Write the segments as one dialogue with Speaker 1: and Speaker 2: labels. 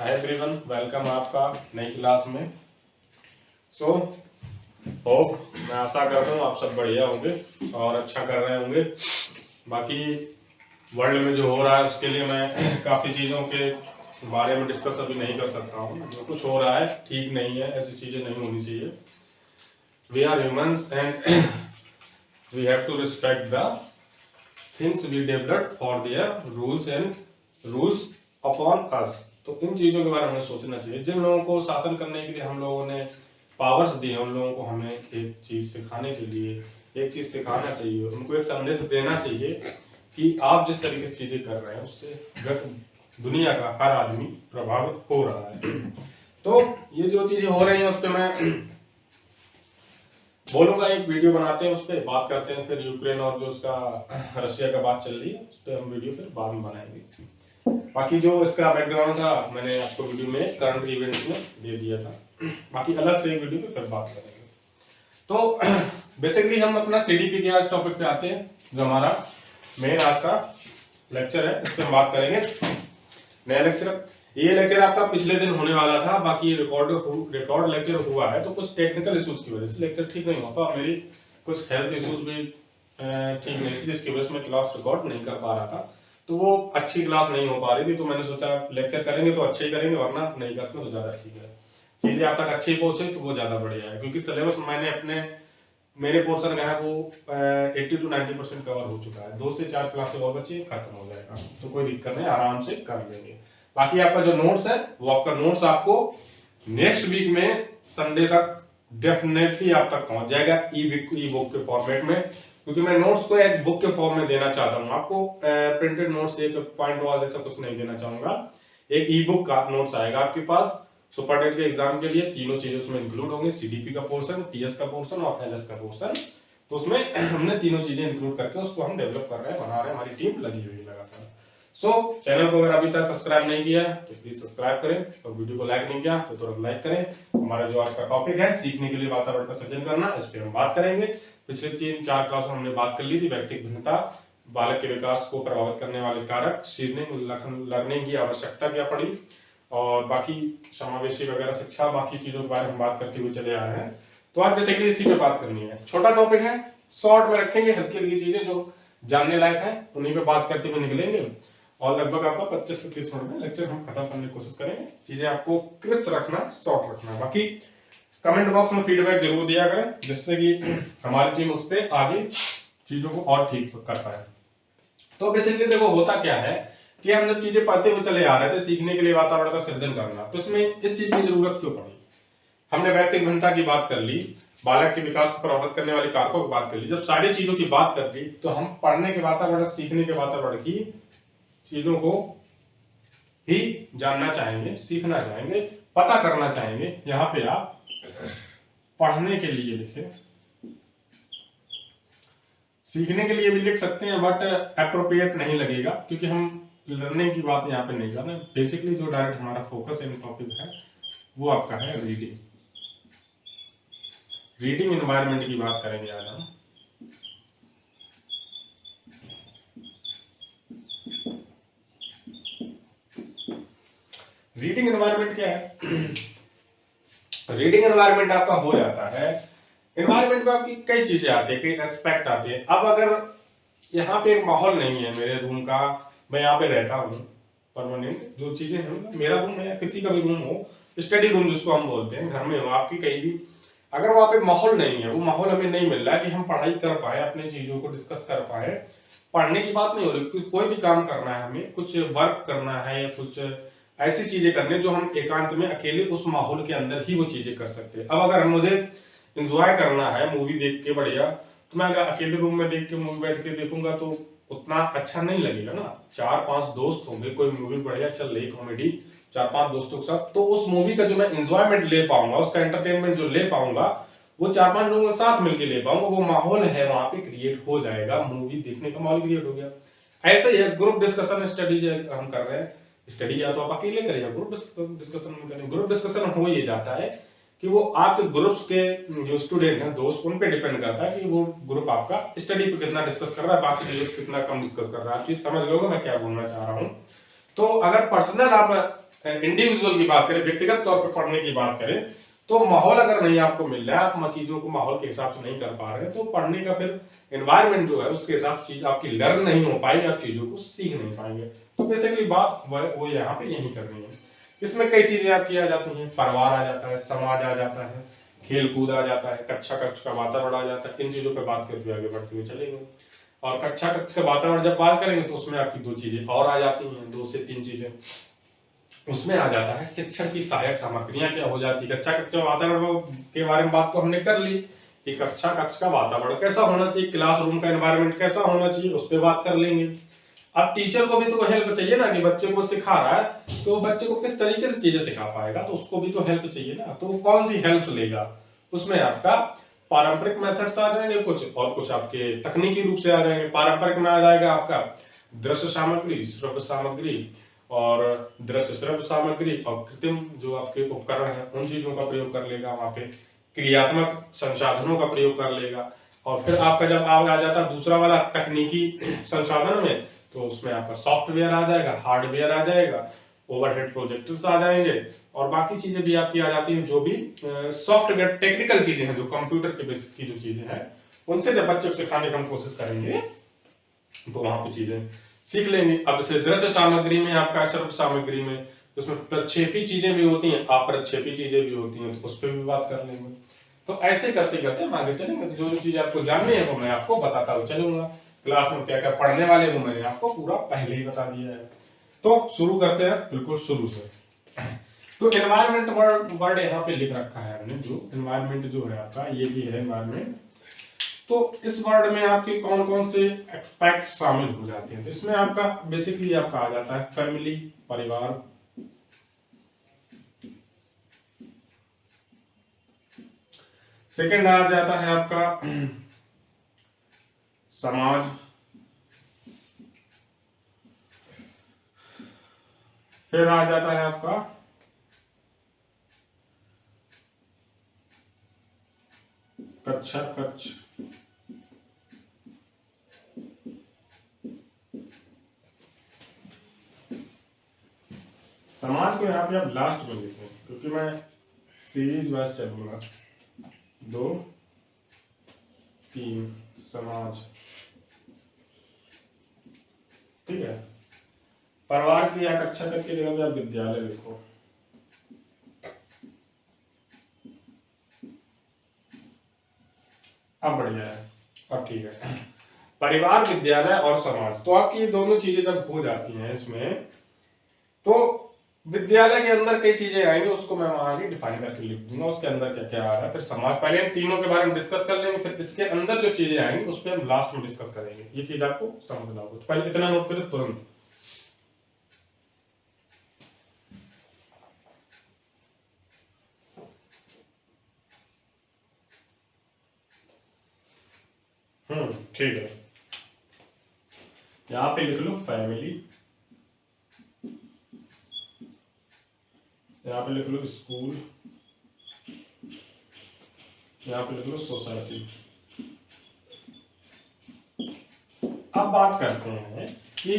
Speaker 1: Hi everyone, welcome आपका नई class में। सो होप मैं आशा करता हूँ आप सब बढ़िया होंगे और अच्छा कर रहे होंगे। बाकी वर्ल्ड में जो हो रहा है उसके लिए मैं काफ़ी चीज़ों के बारे में डिस्कस अभी नहीं कर सकता हूँ। जो कुछ हो रहा है ठीक नहीं है, ऐसी चीज़ें नहीं होनी चाहिए। We are humans and we have to respect the things we develop for their rules and rules upon us. तो इन चीज़ों के बारे में हमें सोचना चाहिए। जिन लोगों को शासन करने के लिए हम लोगों ने पावर्स दी है, उन लोगों को हमें एक चीज़ सिखाने के लिए एक चीज़ सिखाना चाहिए, उनको एक संदेश देना चाहिए कि आप जिस तरीके से चीज़ें कर रहे हैं उससे दुनिया का हर आदमी प्रभावित हो रहा है। तो ये जो चीज़ें हो रही हैं उस पर मैं बोलूंगा, एक वीडियो बनाते हैं, उस पर बात करते हैं। फिर यूक्रेन और जो उसका रशिया का बात चल रही है उस पर हम वीडियो फिर बाद में बनाएंगे। बाकी जो इसका बैकग्राउंड था मैंने आपको वीडियो में करंट इवेंट्स में दे दिया था। बाकी अलग से एक वीडियो पे फिर बात करेंगे। तो बेसिकली हम अपना सीडीपी के आज टॉपिक पे आते हैं, जो हमारा मेन आज का लेक्चर है। इस पर हम बात करेंगे नया लेक्चर। ये लेक्चर आपका पिछले दिन होने वाला था, बाकी रिकॉर्ड लेक्चर हुआ है तो कुछ टेक्निकल इश्यूज की वजह से लेक्चर ठीक नहीं होता और मेरी कुछ हेल्थ इश्यूज भी ठीक नहीं थी, जिसकी वजह से मैं क्लास रिकॉर्ड नहीं कर पा रहा था। तो वो अच्छी क्लास नहीं हो पा रही थी, तो मैंने सोचा लेक्चर करेंगे तो अच्छे ही करेंगे, वरना नहीं करते तो ज़्यादा ठीक है। चीज़ें आप तक अच्छी पहुंचे तो वो ज़्यादा बढ़िया है, क्योंकि सिलेबस मैंने मेरे पोर्शन का है वो 80 to 90% कवर हो चुका है। 2 से 4 क्लासेस और बची, खत्म हो जाएगा, तो कोई दिक्कत नहीं, आराम से कर लेंगे। बाकी आपका जो नोट्स है वो आपका नोट्स आपको नेक्स्ट वीक में संडे तक डेफिनेटली आप तक पहुंच जाएगा ई बुक के फॉर्मेट में, क्योंकि मैं नोट्स को एक बुक के फॉर्म में देना चाहता हूँ आपको। प्रिंटेड नोट्स एक पॉइंट वाइज ऐसा कुछ नहीं देना चाहूंगा। एक ई बुक का नोट्स आएगा आपके पास सुपर टेट के एग्जाम के लिए। तीनों चीजें उसमें इंक्लूड होंगी, सीडीपी का पोर्शन, टीएस का पोर्शन और एलएस का पोर्शन। तो उसमें हमने तीनों चीजें इंक्लूड करके उसको हम डेवलप कर रहे हैं, बना रहे हैं, हमारी टीम लगी हुई है लगातार। सो चैनल को अगर अभी तक सब्सक्राइब नहीं किया तो प्लीज सब्सक्राइब करें, और वीडियो को लाइक नहीं किया तो तुरंत लाइक करें। हमारा जो आज का टॉपिक है सीखने के लिए वातावरण का सृजन करना, इस पर हम बात करेंगे। पिछले 3-4 क्लास में हमने बात कर ली थी व्यक्तिगत भिन्नता, बालक के विकास को प्रभावित करने वाले कारक, लर्निंग की आवश्यकता क्या पड़ी, और बाकी समावेशी वगैरह शिक्षा, बाकी चीजों के बारे में बात करते हुए चले आ रहे हैं। तो आज बेसिकली इसी पे बात करनी है। छोटा टॉपिक है, शॉर्ट में रखेंगे, हल्की हल्की चीजें जो जानने लायक है उन्हीं पे बात करते हुए निकलेंगे, और लगभग आपका 25 से 30 मिनट में लेक्चर हम खत्म करने की कोशिश करेंगे। चीजें आपको क्रिप्स रखना, शॉर्ट रखना। बाकी कमेंट बॉक्स में फीडबैक जरूर दिया करें, जिससे कि हमारी टीम उस पर आगे चीजों को और ठीक कर पाए। तो बेसिकली देखो होता क्या है कि हम जब चीजें पढ़ते हुए चले आ रहे थे, सीखने के लिए वातावरण का सृजन करना, तो इसमें इस चीज की जरूरत क्यों पड़ी। हमने व्यक्तिगत भिन्नता की बात कर ली, बालक के विकास को प्रभावित करने वाले कारकों की बात कर ली। जब सारी चीजों की बात कर ली तो हम पढ़ने के वातावरण, सीखने के वातावरण की चीजों को ही जानना चाहेंगे, सीखना चाहेंगे, पता करना चाहेंगे। यहाँ पे आप पढ़ने के लिए लिखे, सीखने के लिए भी लिख सकते हैं, बट अप्रोप्रिएट नहीं लगेगा, क्योंकि हम लर्निंग की बात यहाँ पे नहीं कर रहे। बेसिकली जो डायरेक्ट हमारा फोकस इन टॉपिक है वो आपका है रीडिंग। रीडिंग एनवायरनमेंट की बात करेंगे आज हम। रीडिंग एनवायरनमेंट क्या है? रीडिंग एनवायरनमेंट आपका हो जाता है, एनवायरनमेंट में आपकी कई चीजें आती है, कई एक्सपेक्ट आते हैं। अब अगर यहाँ पे एक माहौल नहीं है मेरे रूम का, मैं यहाँ पे रहता हूँ परमानेंट, जो चीजें हैं, मेरा रूम है या किसी का भी रूम हो, स्टडी रूम जिसको हम बोलते हैं, घर में हो आपकी कहीं भी, अगर वहाँ पे माहौल नहीं है, वो माहौल हमें नहीं मिल रहा है कि हम पढ़ाई कर पाए, अपने चीजों को डिस्कस कर पाए। पढ़ने की बात नहीं हो रही, कोई भी काम करना है, हमें कुछ वर्क करना है या कुछ ऐसी चीजें करनी जो हम एकांत में अकेले उस माहौल के अंदर ही वो चीजें कर सकते हैं। अब अगर मुझे एंजॉय करना है मूवी देख के बढ़िया, तो मैं अगर अकेले रूम में देख के मूवी बैठ के देखूंगा तो उतना अच्छा नहीं लगेगा ना। 4-5 दोस्त होंगे, कोई मूवी बढ़िया चल रही कॉमेडी 4-5 दोस्तों के साथ, तो उस मूवी का जो मैं एंजॉयमेंट ले पाऊंगा, उसका एंटरटेनमेंट जो ले पाऊंगा, वो 4-5 लोगों के साथ मिलकर ले पाऊंगा। वो माहौल है वहां पे क्रिएट हो जाएगा, मूवी देखने का माहौल क्रिएट हो गया। ऐसे ही है ग्रुप डिस्कशन स्टडी हम कर रहे हैं, स्टडी या तो आप अकेले करिए, ग्रुप डिस्कशन में करें। ग्रुप डिस्कशन हो ये जाता है कि वो आपके ग्रुप्स के जो स्टूडेंट हैं, दोस्त, उन पे डिपेंड करता है कि वो ग्रुप आपका स्टडी पे कितना डिस्कस कर रहा है, बाकी चीजों पे कितना कम डिस्कस कर रहा है। आप चीज समझ लोगे मैं क्या बोलना चाह रहा हूँ। तो अगर पर्सनल आप इंडिविजुअल की बात करें, व्यक्तिगत तौर पर पढ़ने की बात करें, तो माहौल अगर नहीं आपको मिल रहा है, आप चीजों को माहौल के हिसाब से नहीं कर पा रहे हैं, तो पढ़ने का फिर एनवायरनमेंट जो है उसके हिसाब से चीज आपकी लर्न नहीं हो पाएगी, आप चीजों को सीख नहीं पाएंगे। तो बेसिकली बात वो यहाँ पे यही करनी है। इसमें कई चीजें आपकी आ जाती हैं, परिवार आ जाता है, समाज आ जाता है, खेल कूद आ जाता है, कक्षा कक्ष का वातावरण आ जाता है। इन चीजों पर बात करते हुए आगे बढ़ते हुए चलेंगे। और कक्षा कक्ष का वातावरण जब बात करेंगे तो उसमें आपकी दो चीजें और आ जाती हैं, 2 से 3 चीजें उसमें आ जाता है। शिक्षण की सहायक सामग्रियां क्या हो जाती है। कक्षा कक्ष वातावरण के बारे में बात तो हमने कर ली कि कक्षा कक्ष का वातावरण कैसा होना चाहिए, क्लासरूम का एनवायरनमेंट कैसा होना चाहिए, उस पर बात कर लेंगे। अब टीचर को भी तो हेल्प चाहिए ना, कि बच्चे को सिखा रहा है तो बच्चे को किस तरीके से चीजें सिखा पाएगा, तो उसको भी तो हेल्प चाहिए ना। तो कौन सी हेल्प लेगा, उसमें आपका पारंपरिक मेथड्स आ जाएंगे कुछ, और कुछ आपके तकनीकी रूप से आ जाएंगे। पारंपरिक में आ जाएगा आपका दृश्य सामग्री, श्रव्य सामग्री और दृश्य श्रव्य सामग्री, और कृत्रिम जो आपके उपकरण है उन चीजों का प्रयोग कर लेगा, वहां पे क्रियात्मक संसाधनों का प्रयोग कर लेगा। और फिर आपका जब आ जाता दूसरा वाला तकनीकी संसाधन में, तो उसमें आपका सॉफ्टवेयर आ जाएगा, हार्डवेयर आ जाएगा, ओवरहेड प्रोजेक्टर्स आ जाएंगे, और बाकी चीजें भी आपकी आ जाती हैं, जो भी सॉफ्टवेयर टेक्निकल चीजें हैं, जो कंप्यूटर के बेसिस की जो चीजें हैं, उनसे जब बच्चे को सिखाने की हम कोशिश करेंगे तो वहां पे चीजें सीख लेंगे। अब से दृश्य सामग्री में आपका श्रव्य सामग्री में उसमें प्रक्षेपी चीजें भी होती हैं, अप्रक्षेपी चीजें भी होती हैं, तो उस पर भी बात कर लेंगे। तो ऐसे करते करते हम आगे चलेंगे। तो जो चीज आपको जाननी है वो मैं आपको बताता हुआ चलूंगा। क्लास में क्या क्या पढ़ने वाले वो मैंने आपको पूरा पहले ही बता दिया है। तो शुरू करते हैं बिल्कुल शुरू से। तो एनवायरमेंट वर्ड यहाँ पे लिख रखा है हमने, जो एनवायरमेंट जो है आपका, ये भी है एनवायरमेंट। तो इस वर्ड में आपके कौन कौन से एक्सपेक्ट शामिल हो जाते हैं। तो इसमें आपका बेसिकली आपका आ जाता है फैमिली, परिवार, सेकंड आ जाता है आपका समाज, फिर आ जाता है आपका कक्षा कक्ष, समाज को यहाँ पे आप लास्ट में लिखें, क्योंकि मैं सीरीज वाइज चलूंगा। 2 3 समाज, ठीक है। परिवार की या कक्षा कक्ष की जगह पे आप विद्यालय लिखो। अब बढ़िया है, अब ठीक है। परिवार, विद्यालय और समाज, तो आपकी ये दोनों चीजें जब हो जाती हैं इसमें, तो विद्यालय के अंदर कई चीजें आएंगी, उसको मैं वहां आगे डिफाइन करके लिख दूंगा, उसके अंदर क्या क्या आ रहा है। फिर समाज, पहले इन तीनों के बारे में डिस्कस कर लेंगे, फिर इसके अंदर जो चीजें आएंगी उस पर हम लास्ट में डिस्कस करेंगे। ये चीज आपको समझना होगा, तो पहले इतना नोट करें तुरंत। ठीक है। यहां पे लिख लो फैमिली, यहाँ पे लिख लो स्कूल, यहाँ पे लिख लो सोसाइटी। अब बात करते हैं कि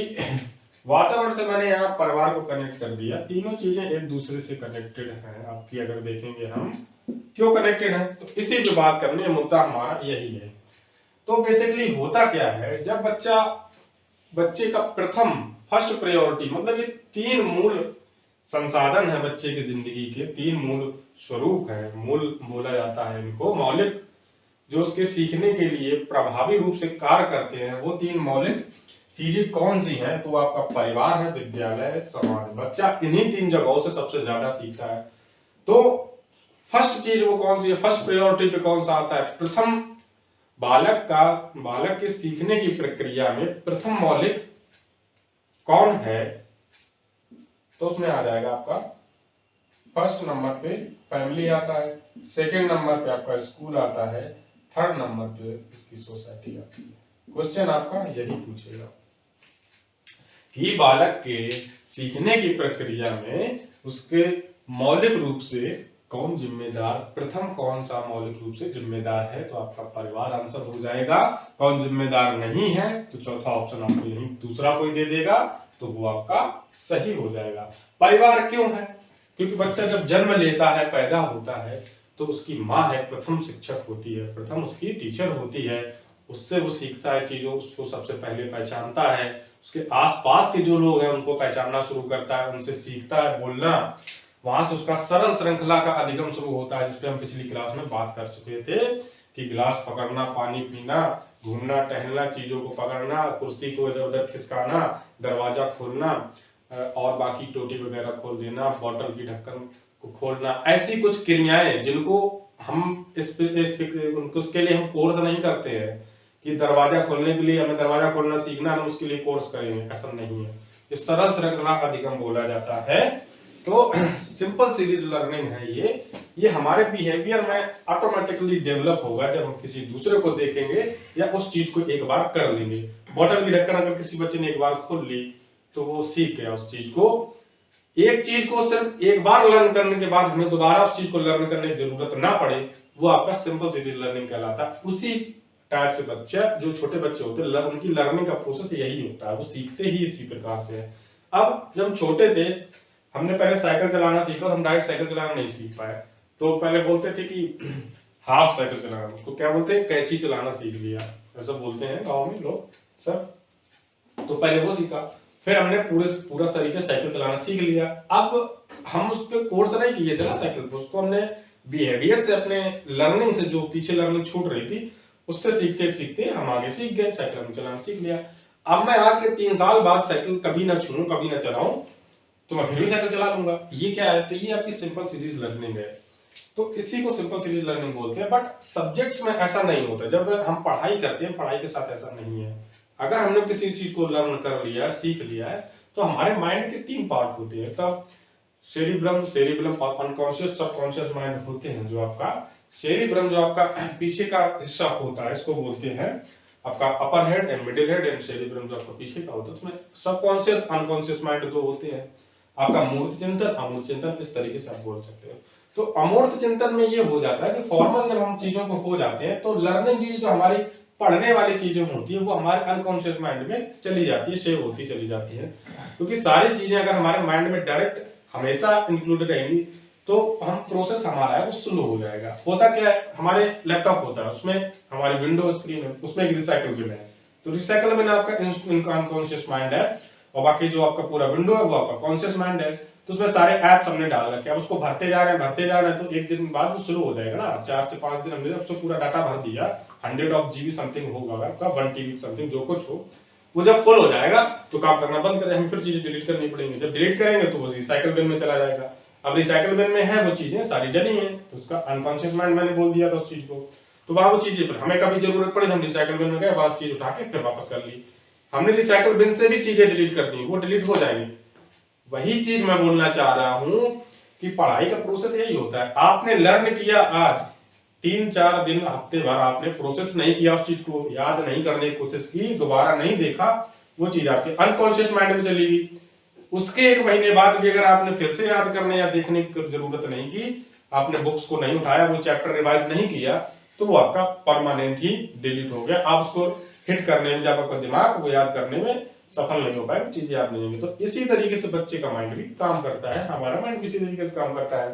Speaker 1: वातावरण से मैंने यहाँ परिवार को कनेक्ट कर दिया। तीनों चीजें एक दूसरे से कनेक्टेड हैं आपकी, अगर देखेंगे हम क्यों कनेक्टेड हैं, तो इसी जो बात करनी है, मुद्दा हमारा यही है। तो बेसिकली होता क्या है, जब बच्चे का फर्स्ट प्रायोरिटी, मतलब ये 3 मूल संसाधन है बच्चे की जिंदगी के, 3 मूल स्वरूप है, मूल बोला जाता है इनको, मौलिक जो उसके सीखने के लिए प्रभावी रूप से कार्य करते हैं, वो 3 मौलिक चीजें कौन सी हैं, तो आपका परिवार है, विद्यालय है, समाज। बच्चा इन्हीं 3 जगहों से सबसे ज्यादा सीखता है। तो फर्स्ट चीज वो कौन सी है, फर्स्ट प्रायोरिटी पे कौन सा आता है, प्रथम बालक के सीखने की प्रक्रिया में प्रथम मौलिक कौन है, तो उसमें आ जाएगा आपका फर्स्ट नंबर पे फैमिली आता है, सेकंड नंबर पे आपका स्कूल आता है, थर्ड नंबर पे इसकी सोसाइटी आती है। क्वेश्चन आपका यही पूछेगा कि बालक के सीखने की प्रक्रिया में उसके मौलिक रूप से कौन जिम्मेदार, प्रथम कौन सा मौलिक रूप से जिम्मेदार है, तो आपका परिवार आंसर हो जाएगा। कौन जिम्मेदार नहीं है, तो चौथा ऑप्शन आपको यही दूसरा कोई दे देगा, तो वो आपका सही हो जाएगा। परिवार क्यों है? क्योंकि बच्चा जब जन्म लेता है, पैदा होता है, तो उसकी माँ है, प्रथम शिक्षक होती है, प्रथम उसकी टीचर होती है। उससे वो सीखता है चीजों, उसको सबसे पहले पहचानता है, उसके आसपास के जो लोग हैं उनको पहचानना शुरू करता है, उनसे सीखता है बोलना। वहां से उसका सरल श्रृंखला का अधिगम शुरू होता है, जिसपे हम पिछली क्लास में बात कर चुके थे कि गिलास पकड़ना, पानी पीना, घूमना टहलना, चीजों को पकड़ना, कुर्सी को इधर उधर खिसकाना, दरवाजा खोलना और बाकी टोटी वगैरह खोल देना, बोतल की ढक्कन को खोलना, ऐसी कुछ क्रियाएं जिनको हम उसके लिए हम कोर्स नहीं करते हैं कि दरवाजा खोलने के लिए हमें दरवाजा खोलना सीखना, हम उसके लिए कोर्स करेंगे, ऐसा नहीं है। इस सरल श्रृंखला का अधिगम बोला जाता है। तो सिंपल सीरीज लर्निंग है ये हमारे बिहेवियर में ऑटोमेटिकली डेवलप होगा जब हम किसी दूसरे को देखेंगे या उस चीज को एक बार कर लेंगे। बोतल की ढक्कन अगर किसी बच्चे ने एक बार खोल ली तो वो सीख गया उस चीज को। एक चीज को सिर्फ एक बार लर्न करने के बाद हमें दोबारा उस चीज को लर्न करने की जरूरत ना पड़े, वो आपका सिंपल सीरीज लर्निंग कहलाता है। उसी टाइप से बच्चा, जो छोटे बच्चे होते हैं, उनकी लर्निंग का प्रोसेस यही होता है, वो सीखते ही इसी प्रकार से है। अब जब हम छोटे थे, हमने पहले साइकिल चलाना सीखा, हम डायरेक्ट साइकिल चलाना नहीं सीख पाए। तो पहले बोलते थे कि हाफ साइकिल चलाना, उसको क्या बोलते हैं, कैची चलाना सीख लिया, ऐसा बोलते हैं गाँव में लोग सब। तो पहले वो सीखा, फिर हमने पूरा तरीके से साइकिल चलाना सीख लिया। अब हम उस पर कोर्स नहीं किए थे ना साइकिल पर, उसको हमने बिहेवियर से, अपने लर्निंग से, जो पीछे लर्निंग छूट रही थी उससे सीखते सीखते हम आगे सीख गए, साइकिल हम चलाना सीख लिया। अब मैं आज के 3 साल बाद साइकिल कभी ना छूऊं, कभी ना चलाऊं, तो मैं फिर भी साइकिल चला लूंगा। ये क्या है? तो ये आपकी सिंपल सीरीज लर्निंग है। तो इसी को सिंपल सीरीज लर्निंग बोलते हैं। बट सब्जेक्ट्स में ऐसा नहीं होता। जब हम पढ़ाई करते हैं, पढ़ाई के साथ ऐसा नहीं है। अगर हमने किसी चीज को लर्न कर लिया, सीख लिया है, तो हमारे माइंड के 3 पार्ट होते हैं। तब सेरिब्रम और अनकॉन्शियस सबकॉन्शियस माइंड होते हैं। जो आपका सेरिब्रम, जो आपका पीछे का हिस्सा होता है, इसको बोलते हैं आपका upper head and middle head, and cerebrum जो आपका पीछे का होता है, उसमें सबकॉन्शियस अनकॉन्शियस माइंड दो होते हैं। आपका मूर्त चिंतन, अमूर्त चिंतन, इस तरीके से आप बोल सकते हो। तो अमूर्त चिंतन में ये हो जाता है कि फॉर्मल जब हम चीजों को हो जाते हैं, तो लर्निंग जो हमारी पढ़ने वाली चीजें होती है वो हमारे अनकॉन्शियस माइंड में चली जाती है, सेव होती चली जाती है। क्योंकि सारी चीजें अगर हमारे माइंड में डायरेक्ट हमेशा इंक्लूडेड रहेंगी, तो हम प्रोसेस हमारा है वो स्लो हो जाएगा। होता क्या है, हमारे लैपटॉप होता है, उसमें हमारी विंडो स्क्रीन है, उसमें एक रिसाइकल बिन है। तो रिसाइकल बिन आपका इनका अनकॉन्शियस माइंड है, और बाकी जो आपका पूरा विंडो है वो आपका कॉन्शियस माइंड है। तो उसमें सारे ऐप्स हमने डाल रखे हैं, उसको भरते जा रहे हैं, तो एक दिन बाद वो शुरू हो जाएगा ना। 4 से 5 दिन हमने उसको पूरा डाटा भर दिया, 100 GB समथिंग होगा आपका, 1 TB समथिंग, जो कुछ हो, वो जब फुल हो जाएगा तो काम करना बंद करें, हमें फिर चीजें डिलीट करनी पड़ेंगी। जब डिलीट करेंगे तो वो रिसाइकल बिन में चला जाएगा। अब रिसाइकल बिन में है वो चीजें सारी डली हैं, तो उसका अनकॉन्शियस माइंड मैंने बोल दिया था उस चीज को। तो वहां वो चीजें हमें कभी जरूरत पड़ी, हम रिसाइकल बिन में गए, वहां चीज उठा के फिर वापस कर ली। हमने रिसाइकल बिन से भी चीजें डिलीट कर दी, वो डिलीट हो जाएंगी। वही चीज मैं बोलना चाह रहा हूं कि पढ़ाई का प्रोसेस यही होता है। आपने लर्न किया आज, 3-4 दिन, हफ्ते भर आपने प्रोसेस नहीं किया, उस चीज को याद नहीं करने की कोशिश की, दोबारा नहीं देखा, वो चीज आपके अनकॉन्शियस माइंड में चली गई। उसके 1 महीने बाद भी अगर आपने फिर से याद करने या देखने की जरूरत नहीं की, आपने बुक्स को नहीं उठाया, वो चैप्टर रिवाइज नहीं किया, तो वो आपका परमानेंट ही डिलीट हो गया। आप उसको हिट करने में, जब आपका दिमाग वो याद करने में सफल नहीं हो पाए, चीजें याद नहीं होंगी। तो इसी तरीके से बच्चे का माइंड भी काम करता है, हमारा माइंड भी इसी तरीके से काम करता है।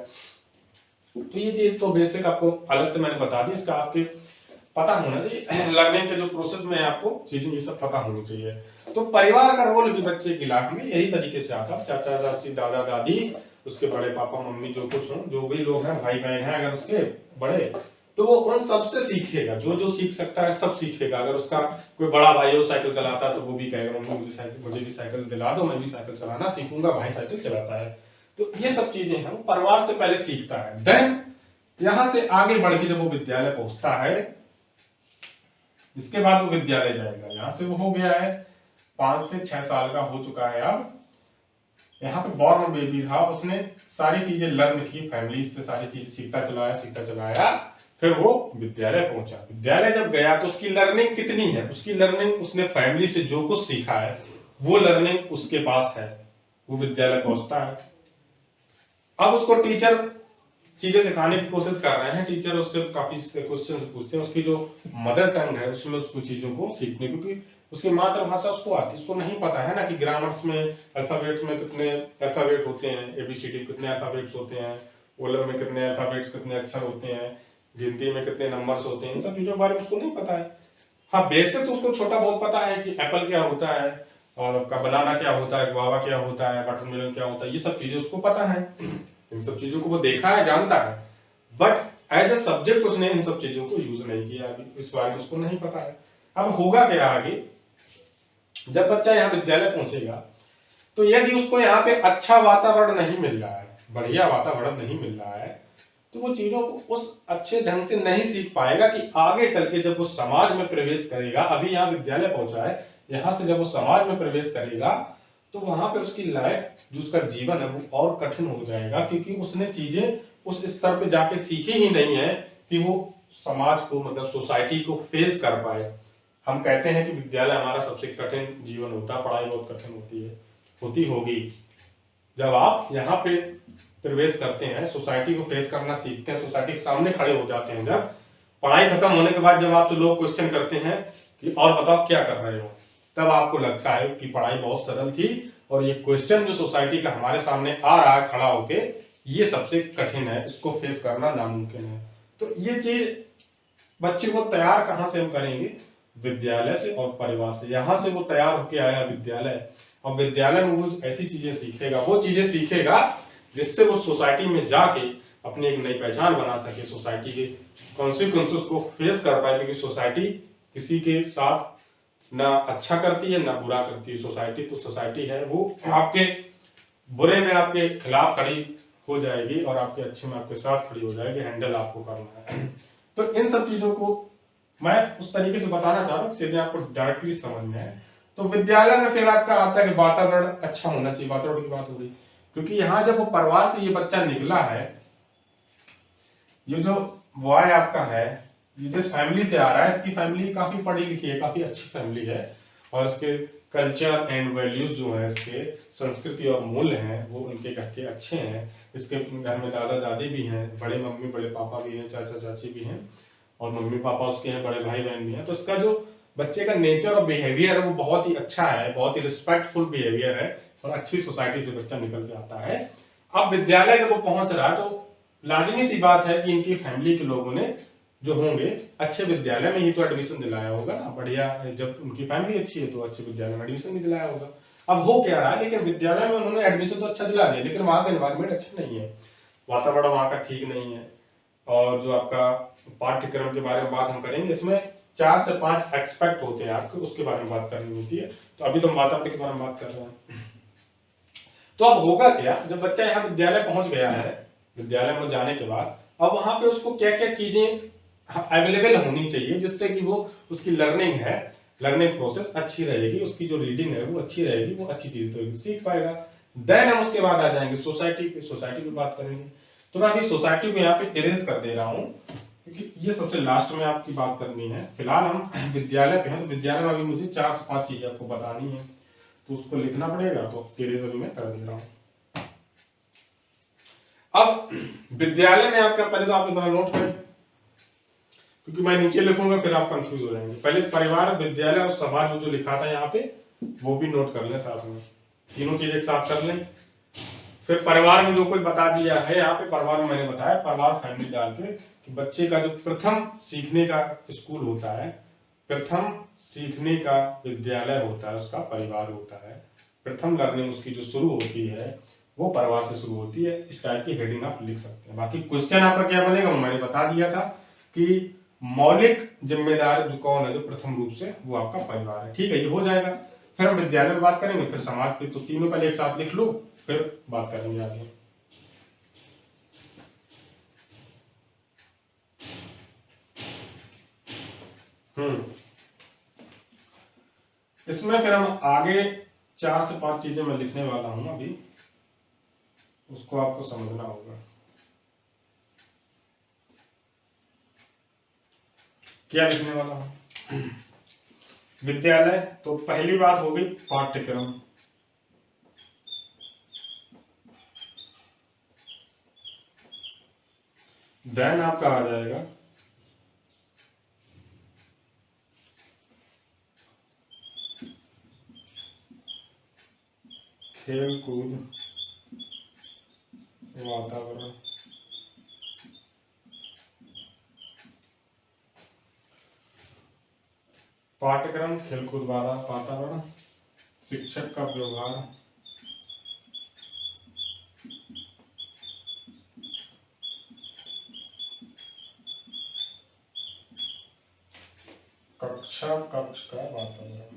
Speaker 1: तो ये चीज तो बेसिक आपको अलग से मैंने बता दी, इसका आपके पता होना चाहिए। लर्निंग के जो प्रोसेस में आपको चीजें ये सब पता होनी चाहिए। तो परिवार का रोल भी बच्चे की लाइफ में यही तरीके से आता है। चाचा चाची, दादा दादी, उसके बड़े पापा मम्मी, जो कुछ हो, जो भी लोग हैं, भाई बहन हैं अगर उसके बड़े, तो वो उन सबसे सीखेगा। जो जो सीख सकता है सब सीखेगा। अगर उसका कोई बड़ा भाई हो साइकिल चलाता है, तो वो भी कहेगा मम्मी मुझे भी साइकिल दिला दो, मैं भी साइकिल चलाना सीखूंगा, भाई साइकिल चलाता है। तो ये सब चीजें हैं, वो परिवार से पहले सीखता है। देन यहां से आगे बढ़ के जब वो विद्यालय पहुंचता है, इसके बाद वो विद्यालय जाएगा। यहाँ से वो हो गया है 5 से 6 साल का हो चुका है। अब यहाँ पे बॉर्न बेबी था, उसने सारी चीजें लर्न की, फैमिली से सारी चीजें सीखता चलाया, फिर वो विद्यालय पहुंचा। विद्यालय जब गया तो उसकी लर्निंग कितनी है, उसकी लर्निंग, उसने फैमिली से जो कुछ सीखा है वो लर्निंग उसके पास है। वो विद्यालय पहुंचता है। अब उसको टीचर चीजें सिखाने की कोशिश कर रहे हैं, टीचर उससे काफी क्वेश्चन पूछते हैं, उसकी जो मदर टंग है उसमें उसको चीजों को सीखने, क्योंकि उसकी मातृभाषा उसको आती है, उसको नहीं पता है ना कि ग्रामर्स में अल्फाबेट्स में कितने अल्फाबेट होते हैं, एबीसीडी कितने अल्फाबेट्स होते हैं, ओलर में कितने अल्फाबेट्स कितने अक्षर होते हैं, गिनती में कितने नंबर्स होते हैं, इन सब चीजों के बारे में उसको नहीं पता है। हाँ बेसिक तो उसको छोटा बहुत पता है कि एप्पल क्या होता है और आपका बनाना क्या होता है, गुआवा क्या होता है, वाटरमेलन क्या होता है, ये सब चीजें उसको पता है, इन सब चीजों को वो देखा है, जानता है, बट एज ए सब्जेक्ट उसने इन सब चीजों को यूज नहीं किया, अभी इस बारे में उसको नहीं पता है। अब होगा क्या आगे, जब बच्चा यहाँ विद्यालय पहुंचेगा तो यदि उसको यहाँ पे अच्छा वातावरण नहीं मिल रहा है, बढ़िया वातावरण नहीं मिल रहा है, तो वो चीजों को उस अच्छे ढंग से नहीं सीख पाएगा कि आगे चल के जब वो समाज में प्रवेश करेगा, अभी यहाँ विद्यालय पहुंचा है, यहाँ से जब वो समाज में प्रवेश करेगा तो वहां पे उसकी लाइफ, जो उसका जीवन है वो और कठिन हो जाएगा, क्योंकि उसने चीजें उस स्तर पे जाके सीखी ही नहीं है कि वो समाज को, मतलब सोसाइटी को फेस कर पाए। हम कहते हैं कि विद्यालय हमारा सबसे कठिन जीवन होता है, पढ़ाई बहुत कठिन होती है, होती होगी। जब आप यहाँ पे प्रवेश करते हैं, सोसाइटी को फेस करना सीखते हैं, सोसाइटी के सामने खड़े हो जाते हैं, जब पढ़ाई खत्म होने के बाद जब आपसे लोग क्वेश्चन करते हैं कि और बताओ क्या कर रहे हो, तब आपको लगता है कि पढ़ाई बहुत सरल थी और ये क्वेश्चन जो सोसाइटी का हमारे सामने आ रहा है खड़ा होके, ये सबसे कठिन है, इसको फेस करना नामुमकिन है। तो ये चीज बच्चे को तैयार कहाँ से हम करेंगे, विद्यालय से और परिवार से। यहाँ से वो तैयार होके आया विद्यालय, और विद्यालय में वो ऐसी चीजें सीखेगा, वो चीजें सीखेगा जिससे वो सोसाइटी में जाके अपनी एक नई पहचान बना सके, सोसाइटी के कॉन्सिक्वेंसेस को फेस कर पाए, क्योंकि सोसाइटी किसी के साथ ना अच्छा करती है ना बुरा करती है। सोसाइटी तो सोसाइटी है, वो आपके बुरे में आपके खिलाफ खड़ी हो जाएगी और आपके अच्छे में आपके साथ खड़ी हो जाएगी, हैंडल आपको करना है। तो इन सब चीजों को मैं उस तरीके से बताना चाह रहा हूँ, चीजें आपको डायरेक्टली समझ में है। तो विद्यालय में फिर आपका आता है कि वातावरण अच्छा होना चाहिए, वातावरण की बात हो रही, क्योंकि यहाँ जब वो परिवार से ये बच्चा निकला है, ये जो बॉय आपका है, ये जिस फैमिली से आ रहा है, इसकी फैमिली काफी पढ़ी लिखी है, काफी अच्छी फैमिली है, और इसके कल्चर एंड वैल्यूज जो है, इसके संस्कृति और मूल्य हैं, वो उनके घर के अच्छे हैं। इसके घर में दादा दादी भी हैं, बड़े मम्मी बड़े पापा भी हैं, चाचा चाची भी हैं, और मम्मी पापा उसके हैं, बड़े भाई बहन भी हैं। तो इसका जो बच्चे का नेचर और बिहेवियर है वो बहुत ही अच्छा है, बहुत ही रिस्पेक्टफुल बिहेवियर है, और अच्छी सोसाइटी से बच्चा निकल के आता है। अब विद्यालय जब वो पहुंच रहा है तो लाजमी सी बात है कि इनकी फैमिली के लोगों ने जो होंगे अच्छे विद्यालय में ही तो एडमिशन दिलाया होगा ना, बढ़िया, जब उनकी फैमिली अच्छी है तो अच्छे विद्यालय में एडमिशन भी दिलाया होगा। अब हो क्या रहा है, लेकिन विद्यालय में उन्होंने एडमिशन तो अच्छा दिला दिया, लेकिन वहां का एनवायरमेंट अच्छा नहीं है, वातावरण वहां का ठीक नहीं है। और जो आपका पाठ्यक्रम के बारे में बात हम करेंगे, इसमें 4 से 5 एक्सपेक्ट होते हैं आपको, उसके बारे में बात करनी होती है। तो अभी तो हम वातावरण के बारे में बात कर रहे हैं। तो अब होगा क्या, जब बच्चा यहाँ विद्यालय पहुंच गया है, विद्यालय में जाने के बाद अब वहां पे उसको क्या क्या चीजें अवेलेबल होनी चाहिए जिससे कि वो, उसकी लर्निंग है, लर्निंग प्रोसेस अच्छी रहेगी, उसकी जो रीडिंग है वो अच्छी रहेगी, वो अच्छी चीज तो सीख पाएगा। देन हम उसके बाद आ जाएंगे सोसाइटी पे, सोसाइटी पे बात करेंगे। तो मैं अभी सोसाइटी को यहाँ पे इरेज कर दे रहा हूँ, क्योंकि ये सबसे लास्ट में आपकी बात करनी है। फिलहाल हम विद्यालय पे हैं, तो विद्यालय में अभी मुझे 4 से 5 चीजें आपको बतानी है, तो उसको लिखना पड़ेगा, तो इरेज अभी मैं कर दे रहा हूँ। अब विद्यालय में आपका, पहले तो आप इतना नोट करें, क्योंकि मैं नीचे लिखूंगा फिर आप कंफ्यूज हो जाएंगे। पहले परिवार, विद्यालय और समाज जो लिखा था यहाँ पे, वो भी नोट कर लें साथ में, तीनों चीज एक साथ कर लें। फिर परिवार में जो कुछ बता दिया है यहाँ पे, परिवार में मैंने बताया, परिवार फैमिली डाल के, कि बच्चे का जो प्रथम सीखने का स्कूल होता है, प्रथम सीखने का विद्यालय होता है, उसका परिवार होता है। प्रथम लर्निंग उसकी जो शुरू होती है वो परिवार से शुरू होती है। इस टाइप की हेडिंग आप लिख सकते हैं। बाकी क्वेश्चन आपका क्या बनेगा मैंने बता दिया था, कि मौलिक जिम्मेदार जो कौन है, जो प्रथम रूप से, वो आपका परिवार है। ठीक है, ये हो जाएगा। फिर हम विद्यालय में बात करेंगे, फिर समाज पे, तो तीनों पहले एक साथ लिख लो, फिर बात करेंगे आगे। इसमें फिर हम आगे 4 से 5 चीजें मैं लिखने वाला हूं अभी, उसको आपको समझना होगा। क्या लिखने वाला हूं, विद्यालय, तो पहली बात हो गई पाठ्यक्रम। देन आपका आ जाएगा खेल कूद वातावरण। पाठ्यक्रम खेलकूद वातावरण, शिक्षक का व्यवहार, कक्ष का वातावरण।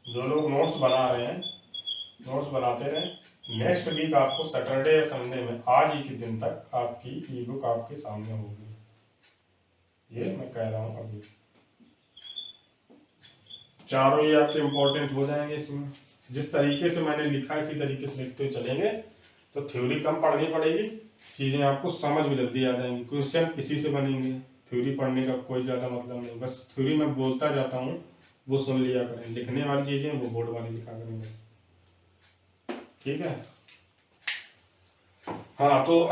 Speaker 1: जो लोग नोट्स बना रहे हैं, नोट्स बनाते रहे। नेक्स्ट वीक आपको सैटरडे या संडे में आज ही के दिन तक आपकी ई बुक आपके सामने होगी, ये मैं कह रहा हूँ अभी। चारों ये आपके इम्पोर्टेंट हो जाएंगे इसमें। जिस तरीके से मैंने लिखा इसी तरीके से लिखते चलेंगे तो थ्योरी कम पढ़नी पड़ेगी, चीज़ें आपको समझ में जल्दी आ जाएंगी। क्वेश्चन इसी से बनेंगे, थ्योरी पढ़ने का कोई ज़्यादा मतलब नहीं। बस थ्योरी मैं बोलता जाता हूँ, वो सुन लिया करें। लिखने वाली चीज़ें वो बोर्ड वाली लिखा करें बस, ठीक है। हाँ, तो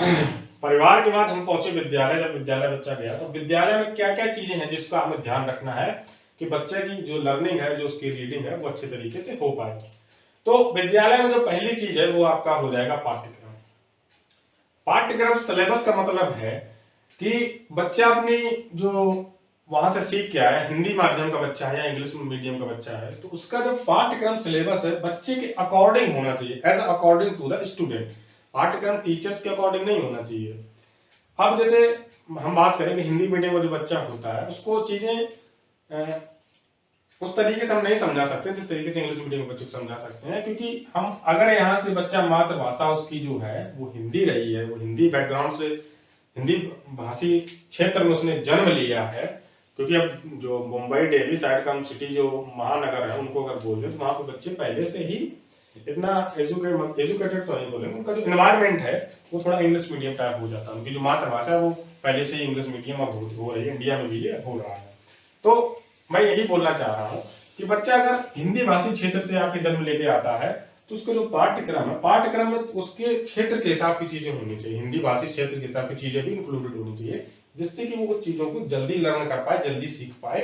Speaker 1: परिवार के बाद हम पहुंचे विद्यालय। जब विद्यालय बच्चा गया तो विद्यालय में क्या क्या चीजें हैं जिसका हमें ध्यान रखना है कि बच्चे की जो लर्निंग है, जो उसकी रीडिंग है, वो अच्छे तरीके से हो पाए। तो विद्यालय में जो पहली चीज है वो आपका हो जाएगा पाठ्यक्रम। पाठ्यक्रम सिलेबस का मतलब है कि बच्चा अपनी जो वहां से सीख के आया, हिंदी माध्यम का बच्चा है या इंग्लिश मीडियम का बच्चा है, तो उसका जो पाठ्यक्रम सिलेबस है बच्चे के अकॉर्डिंग होना चाहिए, age according to the student. पाठ्यक्रम टीचर्स के अकॉर्डिंग नहीं होना चाहिए। अब जैसे हम बात करें कि हिंदी मीडियम का जो बच्चा होता है उसको चीजें उस तरीके से हम नहीं समझा सकते जिस तरीके से इंग्लिश मीडियम के बच्चों को समझा सकते हैं, क्योंकि हम अगर यहाँ से बच्चा मातृभाषा उसकी जो है वो हिंदी रही है, वो हिंदी बैकग्राउंड से, हिंदी भाषी क्षेत्र में उसने जन्म लिया है। क्योंकि अब जो मुंबई दिल्ली साइड का हम सिटी जो महानगर है उनको अगर बोल रहे तो वहाँ पे बच्चे पहले से ही इतना एजुकेटेड तो नहीं बोलेंगे, उनका जो एनवायरमेंट है वो थोड़ा इंग्लिश मीडियम टाइप हो जाता है। उनकी जो मातृभाषा है वो पहले से ही इंग्लिश मीडियम अब हो रही है, इंडिया में भी ये हो रहा है। तो मैं यही बोलना चाह रहा हूँ कि बच्चा अगर हिंदी भाषी क्षेत्र से आके जन्म लेके आता है तो उसका जो पाठ्यक्रम है, पाठ्यक्रम में उसके क्षेत्र के हिसाब की चीजें होनी चाहिए, हिंदी भाषी क्षेत्र के हिसाब की चीजें भी इंक्लूडेड होनी चाहिए, जिससे कि वो चीजों को जल्दी लर्न कर पाए, जल्दी सीख पाए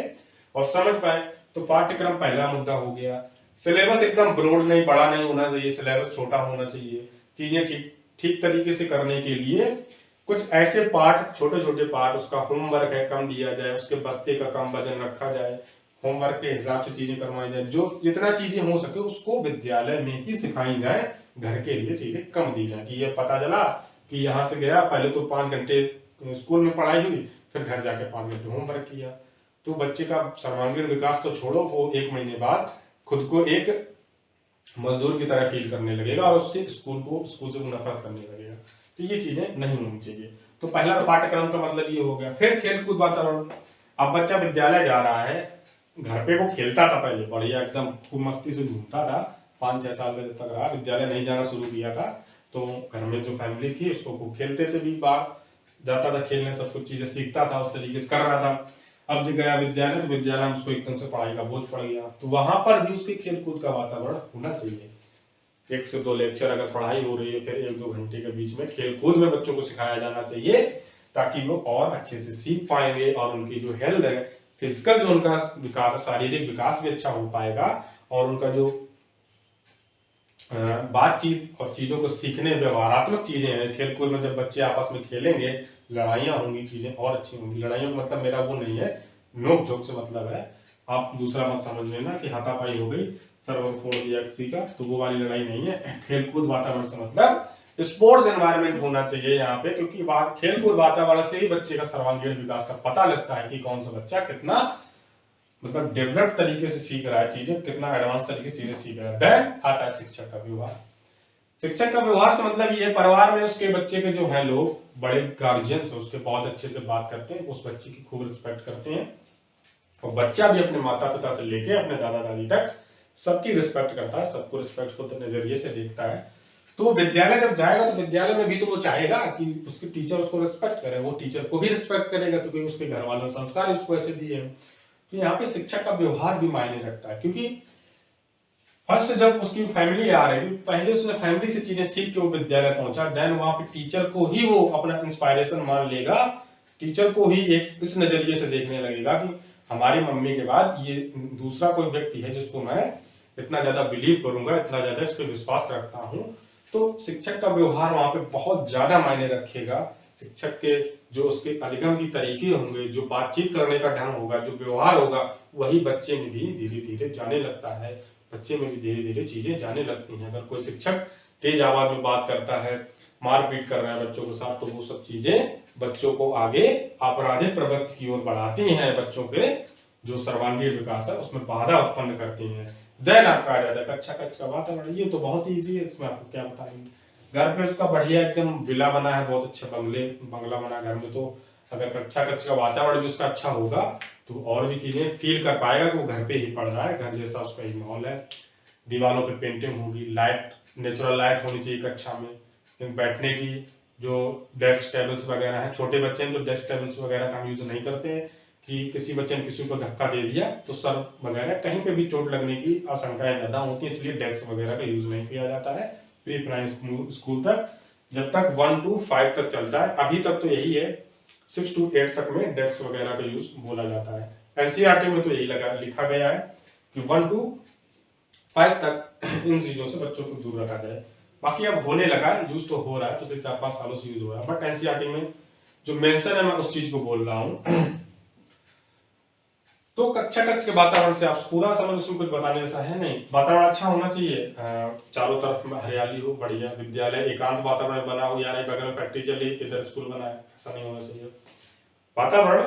Speaker 1: और समझ पाए। तो पाठ्यक्रम पहला मुद्दा हो गया। सिलेबस एकदम ब्रॉड नहीं, बड़ा नहीं होना चाहिए, सिलेबस छोटा होना चाहिए। चीजें ठीक तरीके से करने के लिए कुछ ऐसे पार्ट, छोटे छोटे पार्ट, उसका होमवर्क है कम दिया जाए, उसके बस्ते का कम वजन रखा जाए, होमवर्क के हिसाब से चीजें करवाई जाए, जो जितना चीजें हो सके उसको विद्यालय में ही सिखाई जाए, घर के लिए चीजें कम दी जाए। कि ये पता चला कि यहाँ से गया, पहले तो 5 घंटे स्कूल में पढ़ाई हुई, फिर घर जाके 5 घंटे होमवर्क किया, तो बच्चे का सर्वांगीण विकास तो छोड़ो, वो 1 महीने बाद खुद को एक मजदूर की तरह फील करने लगेगा और उससे स्कूल से नफरत करने लगेगा। तो ये चीजें नहीं होनी चाहिए। तो पहला पाठ्यक्रम का मतलब ये हो गया। फिर खेलकूद वातावरण। अब बच्चा विद्यालय जा रहा है, घर पे वो खेलता था पहले बढ़िया, एकदम खूब मस्ती से घूमता था, 5-6 साल में जब तक रहा, विद्यालय नहीं जाना शुरू किया था तो घर में जो फैमिली थी उसको वो खेलते थे भी, बाहर जाता था खेलने, सब कुछ चीजें सीखता था, उस तरीके से कर रहा था। अब जब गया विद्यालय तो विद्यालय में उसको एकदम से पढ़ाई का बोझ पड़ गया, तो वहां पर भी उसके खेलकूद का वातावरण होना चाहिए। 1 से 2 लेक्चर अगर पढ़ाई हो रही है, फिर 1-2 घंटे के बीच में खेलकूद में बच्चों को सिखाया जाना चाहिए, ताकि वो और अच्छे से सीख पाएंगे और उनकी जो हेल्थ है, फिजिकल जो उनका विकास है, शारीरिक विकास भी अच्छा हो पाएगा और उनका जो बातचीत और चीजों को सीखने, व्यवहारात्मक चीजें हैं खेलकूद में, जब बच्चे आपस में खेलेंगे, लड़ाइयाँ होंगी, चीजें और अच्छी होंगी। लड़ाइयों का मतलब मेरा वो नहीं है, नोक झोंक से मतलब है, आप दूसरा मत समझ लेना कि हाथापाई हो गई, सर्वर फोड़ दिया किसी का, तो वो वाली लड़ाई नहीं है। खेलकूद वातावरण से मतलब स्पोर्ट्स एनवायरनमेंट होना चाहिए यहाँ पे, क्योंकि खेलकूद वातावरण से ही बच्चे का सर्वांगीण विकास का पता लगता है कि कौन सा बच्चा कितना मतलब डेवलप तरीके से सीख रहा है चीजें, कितना एडवांस तरीके से चीजें सीख रहा है। देन आता है शिक्षक का व्यवहार। शिक्षक का व्यवहार से मतलब ये, परिवार में उसके बच्चे के जो है लोग, बड़े गार्जियंस है उसके, बहुत अच्छे से बात करते हैं, उस बच्चे की खूब रिस्पेक्ट करते हैं, और बच्चा भी अपने माता पिता से लेके अपने दादा दादी तक सबकी रिस्पेक्ट करता है, सबको रिस्पेक्टफुल नजरिए से देखता है। तो विद्यालय जब जाएगा तो विद्यालय में भी तो वो चाहेगा कि उसके टीचर उसको रिस्पेक्ट करे, वो टीचर को भी रिस्पेक्ट करेगा, क्योंकि उसके घर वालों ने संस्कार उसको ऐसे दिए हैं। तो यहाँ पे शिक्षक का व्यवहार भी मायने रखता है, क्योंकि फर्स्ट जब उसकी फैमिली आ रही थी, पहले उसने फैमिली से चीजें सीख के वो विद्यालय पहुंचा, देन वहां पे टीचर को ही वो अपना इंस्पायरेशन मान लेगा, टीचर को ही एक इस नजरिए से देखने लगेगा कि हमारी मम्मी के बाद ये दूसरा कोई व्यक्ति है जिसको मैं इतना ज्यादा बिलीव करूंगा, इतना ज्यादा इस पर विश्वास रखता हूँ। तो शिक्षक का व्यवहार वहां पे बहुत ज्यादा मायने रखेगा। शिक्षक के जो उसके अधिगम की तरीके होंगे, जो बातचीत करने का ढंग होगा, जो व्यवहार होगा, वही बच्चे में भी धीरे धीरे जाने लगता है, बच्चे में भी धीरे धीरे चीजें जाने लगती हैं। अगर कोई शिक्षक तेज आवाज में बात करता है, मारपीट कर रहा है बच्चों के साथ, तो वो सब चीजें बच्चों को आगे आपराधिक प्रवृत्ति की ओर बढ़ाती हैं, बच्चों के जो सर्वांगीण विकास है उसमें बाधा उत्पन्न करती हैं। देन आपका आ जाता है कक्षा कक्ष का वातावरण। ये तो बहुत ही ईजी है, इसमें आपको क्या बताएंगे। घर पे उसका बढ़िया एकदम विला बना है, बहुत अच्छा बंगला बना घर में, तो अगर कक्षा कक्ष का वातावरण भी उसका अच्छा होगा तो और भी चीजें फील कर पाएगा कि वो घर पे ही पढ़ रहा है, घर जैसा उसका ही माहौल है। दीवारों पे पेंटिंग होगी, लाइट नेचुरल लाइट होनी चाहिए कक्षा में, बैठने की जो डेस्क टेबल्स वगैरह हैं, छोटे बच्चे हैं तो डेस्क टेबल्स वगैरह का हम यूज नहीं करते हैं कि किसी बच्चे ने किसी को धक्का दे दिया तो सर वगैरह कहीं पे भी चोट लगने की आशंकाएं ज्यादा होती है, इसलिए डेस्क वगैरह का यूज नहीं किया जाता है प्री प्राइमरी स्कूल तक। जब तक 1 to 5 तक चलता है, अभी तक तो यही है, 6 to 8 तक में डेस्क वगैरह का यूज बोला जाता है। एनसीईआरटी में तो यही लिखा गया है कि 1 to 5 तक इन चीजों से बच्चों को दूर रखा जाए। बाकी अब होने लगा है, यूज तो हो रहा है, पिछले 4-5 सालों से यूज हो रहा है, बट एनसीईआरटी में जो मेंशन है मैं उस चीज को बोल रहा हूँ। तो कक्षा कक्ष के वातावरण से आप पूरा समझ, उसमें कुछ बताने जैसा है नहीं। वातावरण अच्छा होना चाहिए, चारों तरफ हरियाली हो, बढ़िया विद्यालय एकांत वातावरण बना हो, या नहीं बगल में फैक्ट्री चली इधर स्कूल बना है, ऐसा नहीं होना चाहिए। वातावरण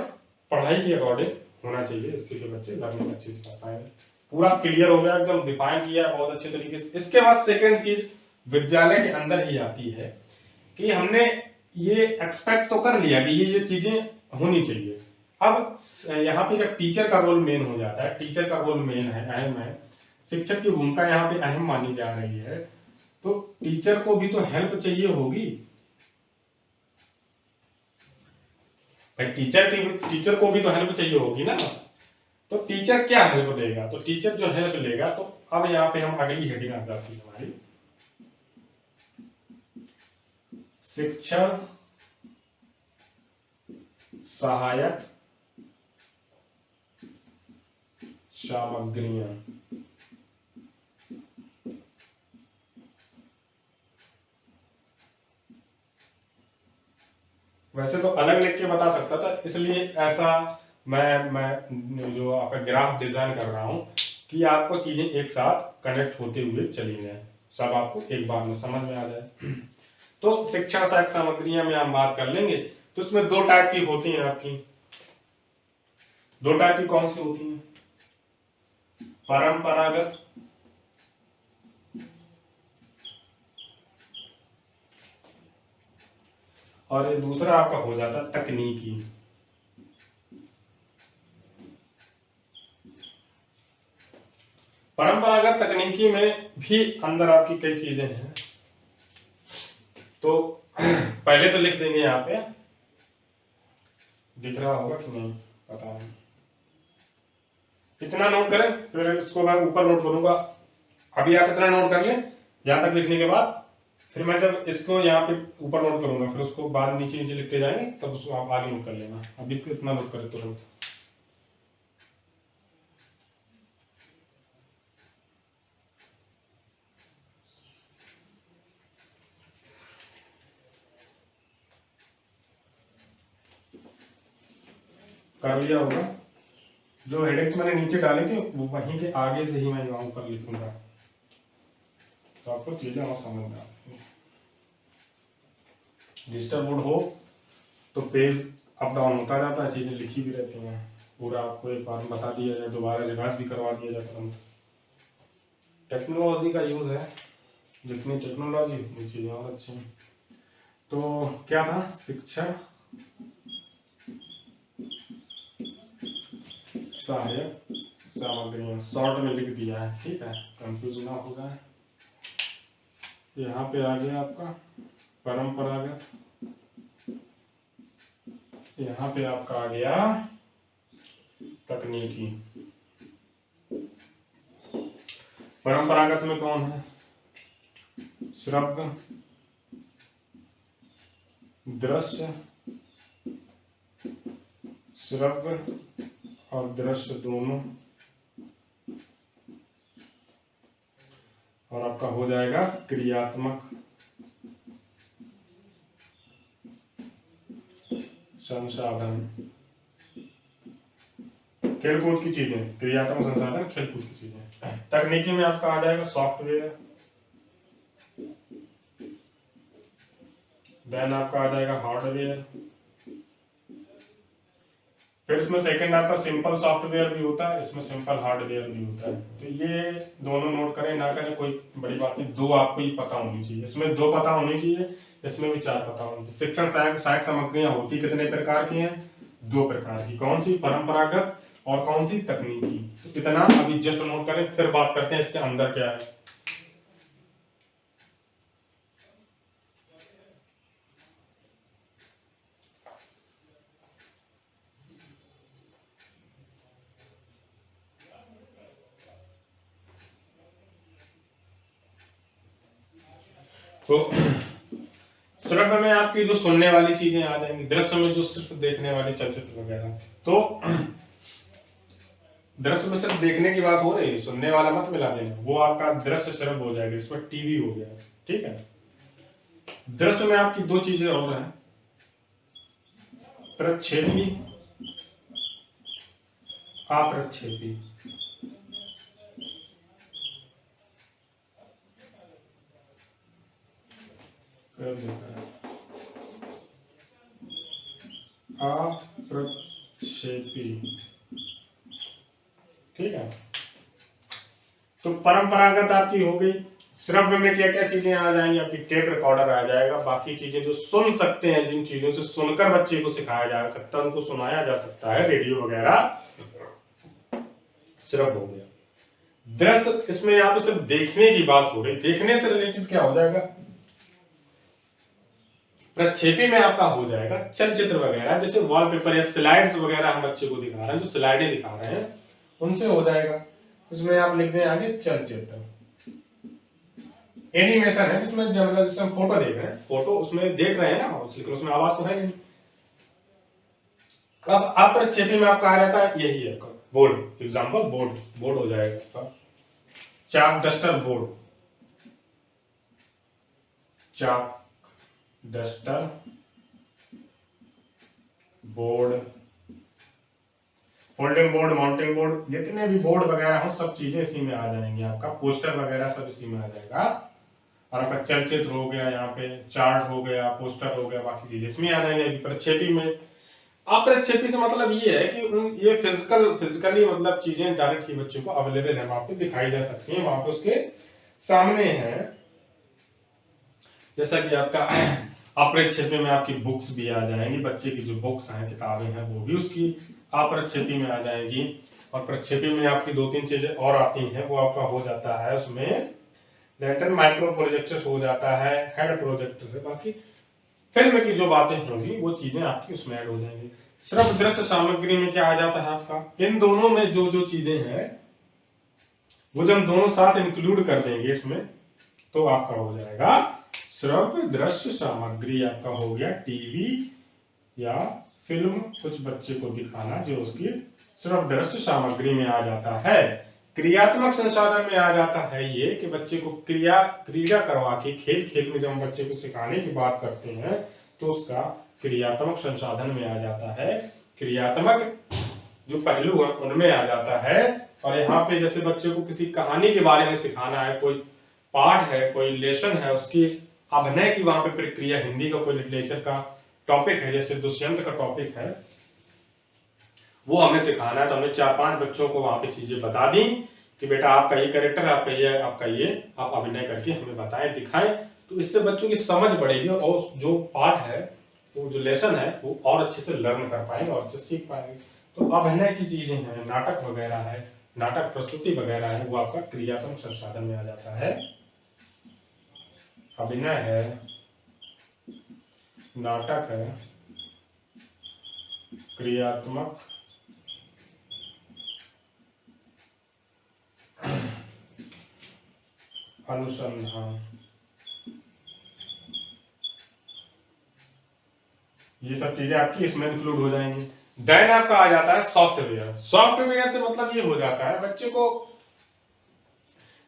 Speaker 1: पढ़ाई के अकॉर्डिंग होना चाहिए, इससे के बच्चे लर्निंग अच्छे से कर पाएंगे। पूरा क्लियर हो गया, एकदम डिफाइन किया बहुत अच्छे तरीके से। इसके बाद सेकंड चीज विद्यालय के अंदर ही आती है कि हमने ये एक्सपेक्ट तो कर लिया कि ये चीजें होनी चाहिए। अब यहाँ पे जब टीचर का रोल मेन हो जाता है, टीचर का रोल मेन है, अहम है, शिक्षक की भूमिका यहाँ पे अहम मानी जा रही है, तो टीचर को भी तो हेल्प चाहिए होगी भाई, टीचर को भी तो हेल्प चाहिए होगी ना। तो टीचर क्या हेल्प देगा, तो टीचर जो हेल्प लेगा, तो अब यहाँ पे हम अगली हेडिंग आ जाती है हमारी, शिक्षण सहायक सामग्रियां। वैसे तो अलग लिख के बता सकता था, इसलिए ऐसा मैं जो आपका ग्राफ डिजाइन कर रहा हूं कि आपको चीजें एक साथ कनेक्ट होते हुए चली जाए, सब आपको एक बार में समझ में आ जाए। तो शिक्षण सहायक सामग्रियां में हम बात कर लेंगे, तो इसमें 2 टाइप की होती हैं आपकी। 2 टाइप की कौन सी होती हैं? परंपरागत और ये दूसरा आपका हो जाता तकनीकी। परंपरागत तकनीकी में भी अंदर आपकी कई चीजें हैं, तो पहले तो लिख देंगे यहाँ पे, दिख रहा होगा कि नहीं पता नहीं, इतना नोट करें, फिर इसको मैं ऊपर नोट करूंगा। अभी आप इतना नोट कर लें यहां तक लिखने के बाद, फिर मैं जब इसको यहाँ पे ऊपर नोट करूंगा, फिर उसको बाद नीचे नीचे लिखते जाएंगे, तब उसको आप आगे नोट कर लेना। अभी इतना नोट करें तुरंत। कर लिया होगा, जो हेडिंग्स मैंने नीचे डाली थी वो वहीं के आगे से ही मैं यहाँ ऊपर लिखूंगा, तो आपको चीजें और समझ में आती हैं। डिजिटल बोर्ड हो तो पेज अप डाउन होता जाता है, चीजें लिखी भी रहती हैं, पूरा आपको एक बार बता दिया जाए, दोबारा रिवाइज भी करवा दिया जाए तुरंत। टेक्नोलॉजी का यूज है, जितनी टेक्नोलॉजी उतनी चीजें और अच्छी हैं। तो क्या था, शिक्षण सहायक सामग्रियां, शॉर्ट में लिख दिया है, ठीक है, कंफ्यूज ना होगा। यहाँ पे आ गया आपका परंपरागत, यहाँ पे आपका आ गया तकनीकी। परंपरागत में कौन है? श्रव्य, दृश्य, श्रव्य और दृश्य दोनों, और आपका हो जाएगा क्रियात्मक संसाधन। खेलकूद की चीजें, क्रियात्मक संसाधन खेलकूद की चीजें। तकनीकी में आपका आ जाएगा सॉफ्टवेयर, देन आपका आ जाएगा हार्डवेयर, फिर इसमें सेकंड आपका सिंपल सॉफ्टवेयर भी होता है, इसमें सिंपल हार्डवेयर भी होता है। तो ये दोनों नोट करें, ना करें कोई बड़ी बात नहीं, दो आपको ही पता होनी चाहिए। इसमें दो पता होनी चाहिए, इसमें भी चार पता होनी चाहिए। शिक्षण सहायक सामग्रियां होती कितने प्रकार की हैं? दो प्रकार की। कौन सी? परंपरागत और कौन सी? तकनीकी। तो इतना अभी जस्ट नोट करें, फिर बात करते हैं इसके अंदर क्या है। तो श्रव्य में आपकी जो सुनने वाली चीजें आ जाएंगी, दृश्य में जो सिर्फ देखने वाले चलचित्र वगैरह। तो दृश्य में सिर्फ देखने की बात हो रही है, सुनने वाला मत मिला देना, वो आपका दृश्य श्रव्य हो जाएगा, इसमें टीवी हो गया। ठीक है। दृश्य में आपकी दो चीजें और हैं, प्रक्षेपी, अप्रक्षेपी। अप्रक्षेपी। ठीक है। तो परंपरागत आपकी हो गई। श्रव्य में क्या क्या चीजें आ जाएंगी? आपकी टेप रिकॉर्डर आ जाएगा, बाकी चीजें जो सुन सकते हैं, जिन चीजों से सुनकर बच्चे को सिखाया जा सकता है, उनको सुनाया जा सकता है, रेडियो वगैरह, श्रव्य हो गया। दृश्य, इसमें यहाँ पे सिर्फ देखने की बात हो रही, देखने से रिलेटेड क्या हो जाएगा? प्रक्षेपी में आपका हो जाएगा चलचित्र वगैरह, जैसे वॉलपेपर या स्लाइड्स वगैरह हम बच्चे को दिखा रहे हैं, जो स्लाइडें दिखा रहे हैं उनसे हो जाएगा। उसमें आप लिख दें आगे चलचित्र। एनिमेशन है जिसमें मतलब जिसमें हम फोटो देख रहे हैं, फोटो उसमें देख रहे हैं ना, लेकिन उसमें आवाज तो है नहीं। अब अप्रक्षेपी में आपका आ जाता है यही है बोर्ड, एग्जांपल बोर्ड, बोर्ड हो जाएगा chalk duster board, chalk duster board, folding board, mounting board, जितने भी बोर्ड वगैरह हो सब चीजें इसी में आ जाएंगी। आपका पोस्टर वगैरह सब इसी में आ जाएगा। और आपका चलचित्र हो गया, यहाँ पे चार्ट हो गया, पोस्टर हो गया, बाकी चीजें इसमें आ जाएंगे। प्रक्षेपी में, अप्रक्षेपी से मतलब ये है कि ये फिजिकली मतलब चीजें डायरेक्ट ही बच्चों को अवेलेबल है, वहां पे दिखाई जा सकती है, वहां पे उसके सामने है। जैसा कि आपका अप्रक्षेपी में आपकी बुक्स भी आ जाएंगी, बच्चे की जो बुक्स हैं, किताबें हैं, वो भी उसकी अप्रक्षेपी में आ जाएंगी। और प्रक्षेपी में आपकी दो तीन चीजें और आती हैं, वो आपका हो जाता है उसमें लेटर माइक्रो प्रोजेक्टर हो जाता है, हेड प्रोजेक्टर है, बाकी फिल्म की जो बातें होंगी वो चीजें आपकी उसमें ऐड हो जाएंगी। श्रव्य दृश्य सामग्री में क्या आ जाता है आपका? इन दोनों में जो जो चीजें हैं वो जब हम दोनों साथ इंक्लूड कर देंगे इसमें, तो आपका हो जाएगा श्रव्य दृश्य सामग्री। आपका हो गया टीवी या फिल्म, कुछ बच्चे को दिखाना, जो उसकी श्रव्य दृश्य सामग्री में आ जाता है। क्रियात्मक संसाधन में आ जाता है ये कि बच्चे को क्रीड़ा करवा के, खेल खेल में जब हम बच्चे को सिखाने की बात करते हैं तो उसका क्रियात्मक संसाधन में आ जाता है। क्रियात्मक जो पहलू है उनमें आ जाता है। और यहाँ पे जैसे बच्चे को किसी कहानी के बारे में सिखाना है, कोई पाठ है, कोई लेसन है, उसकी अभिनय की वहां पे प्रक्रिया, हिंदी का कोई लिटरेचर का टॉपिक है, जैसे दुष्यंत का टॉपिक है, वो हमें सिखाना है, तो हमने 4-5 बच्चों को वहां पे चीजें बता दी कि बेटा आपका ये कैरेक्टर है, आपका ये आप अभिनय करके हमें बताएं, दिखाएं। तो इससे बच्चों की समझ बढ़ेगी और जो पाठ है, वो जो लेसन है, वो और अच्छे से लर्न कर पाएंगे और अच्छे से सीख पाएंगे। तो अभिनय की चीजें हैं, नाटक वगैरह है, नाटक प्रस्तुति वगैरह है, वो आपका क्रियात्मक संसाधन में आ जाता है। अभिनय है, नाटक है, क्रियात्मक अनुसंधान, ये सब चीजें आपकी इसमें इंक्लूड हो जाएंगी। देन आपका आ जाता है सॉफ्टवेयर। सॉफ्टवेयर से मतलब ये हो जाता है बच्चे को